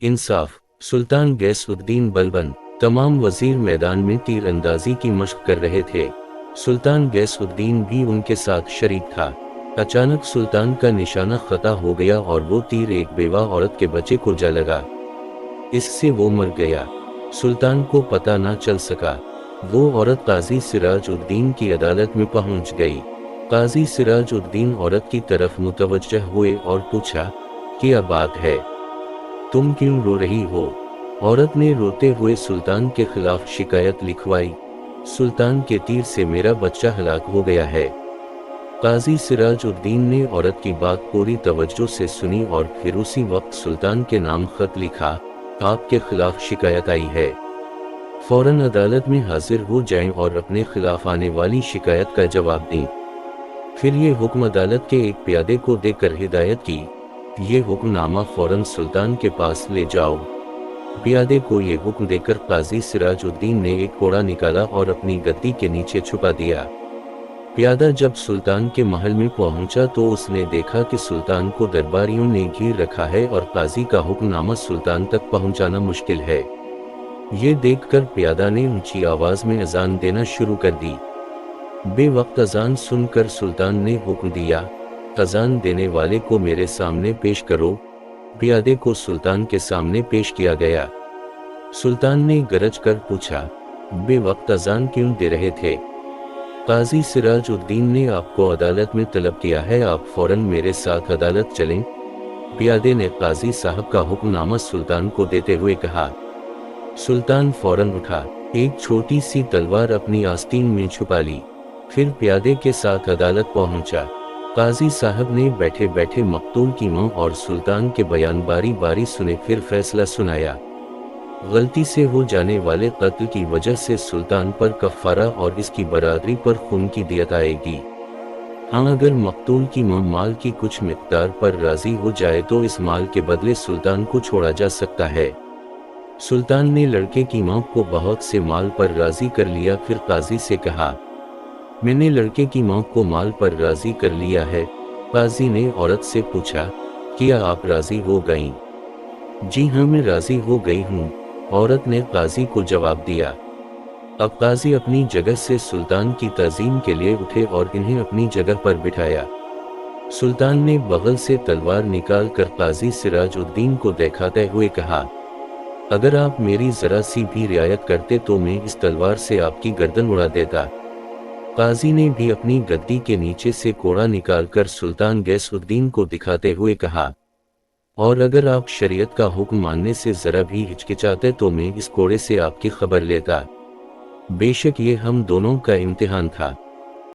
इंसाफ। सुल्तान गैसउद्दीन बलबन। तमाम वजीर मैदान में तीर अंदाजी की मशक कर रहे थे। सुल्तान गैसउद्दीन भी उनके साथ शरीक था। अचानक सुल्तान का निशाना खता हो गया और वो तीर एक बेवा औरत के बच्चे को जा लगा। इससे वो मर गया। सुल्तान को पता ना चल सका। वो औरत काजी सिराजुद्दीन की अदालत में पहुंच गई। काजी सिराजुद्दीन औरत की तरफ मुतवज्जह हुए और पूछा, क्या बात है, तुम क्यों रो रही हो? औरत ने रोते हुए सुल्तान के खिलाफ शिकायत लिखवाई। सुल्तान के तीर से मेरा बच्चा हलाक हो गया है। काजी सिराजुद्दीन ने औरत की बात पूरी तवज्जो से सुनी और फिर उसी वक्त सुल्तान के नाम खत लिखा, आपके खिलाफ शिकायत आई है, फौरन अदालत में हाजिर हो जाएं और अपने खिलाफ आने वाली शिकायत का जवाब दें। फिर ये हुक्म अदालत के एक प्यादे को देकर हिदायत की, ये हुक्मनामा फौरन सुल्तान के पास ले जाओ। प्यादे को ये हुक्म देकर काजी सिराजुद्दीन ने एक कोड़ा निकाला और अपनी गद्दी के नीचे छुपा दिया। प्यादा जब सुल्तान के महल में पहुंचा तो उसने देखा कि सुल्तान को दरबारियों ने घेर रखा है और काजी का हुक्मनामा सुल्तान तक पहुंचाना मुश्किल है। ये देखकर प्यादा ने ऊंची आवाज में अजान देना शुरू कर दी। बेवक्त अजान सुनकर सुल्तान ने हुक्म दिया, अजान देने वाले को मेरे सामने पेश करो। प्यादे को सुल्तान के सामने पेश किया गया। सुल्तान ने गरज कर पूछा, बेवक्त अजान क्यों दे रहे थे? काजी सिराजुद्दीन ने आपको अदालत में तलब किया है, आप फौरन मेरे साथ अदालत चलें। प्यादे ने काजी साहब का हुक्मनामा सुल्तान को देते हुए कहा। सुल्तान फौरन उठा, एक छोटी सी तलवार अपनी आस्तीन में छुपा ली, फिर प्यादे के साथ अदालत पहुंचा। काजी साहब ने बैठे बैठे मकतूल की मौत और सुल्तान के बयान बारी बारी सुने, फिर फैसला सुनाया। गलती से हो जाने वाले कत्ल की वजह से सुल्तान पर कफ़ारा और इसकी बरादरी पर खून की दियत आएगी। हाँ, अगर मकतूल की माल की कुछ मिक़दार पर राजी हो जाए तो इस माल के बदले सुल्तान को छोड़ा जा सकता है। सुल्तान ने लड़के की मां को बहुत से माल पर राजी कर लिया। फिर काजी से कहा, मैंने लड़के की मां को माल पर राजी कर लिया है। काजी ने औरत से पूछा, क्या आप राजी हो गईं? जी हाँ, मैं राजी हो गई हूँ, औरत ने काजी को जवाब दिया। अब काजी अपनी जगह से सुल्तान की ताज़ीम के लिए उठे और इन्हें अपनी जगह पर बिठाया। सुल्तान ने बगल से तलवार निकाल कर काजी सिराजुद्दीन को दिखाते हुए कहा, अगर आप मेरी जरा सी भी रियायत करते तो मैं इस तलवार से आपकी गर्दन उड़ा देता। काजी ने भी अपनी गद्दी के नीचे से कोड़ा निकालकर सुल्तान गैसउद्दीन को दिखाते हुए कहा, और अगर आप शरीयत का हुक्म मानने से जरा भी हिचकिचाते तो मैं इस कोड़े से आपकी खबर लेता। बेशक ये हम दोनों का इम्तिहान था।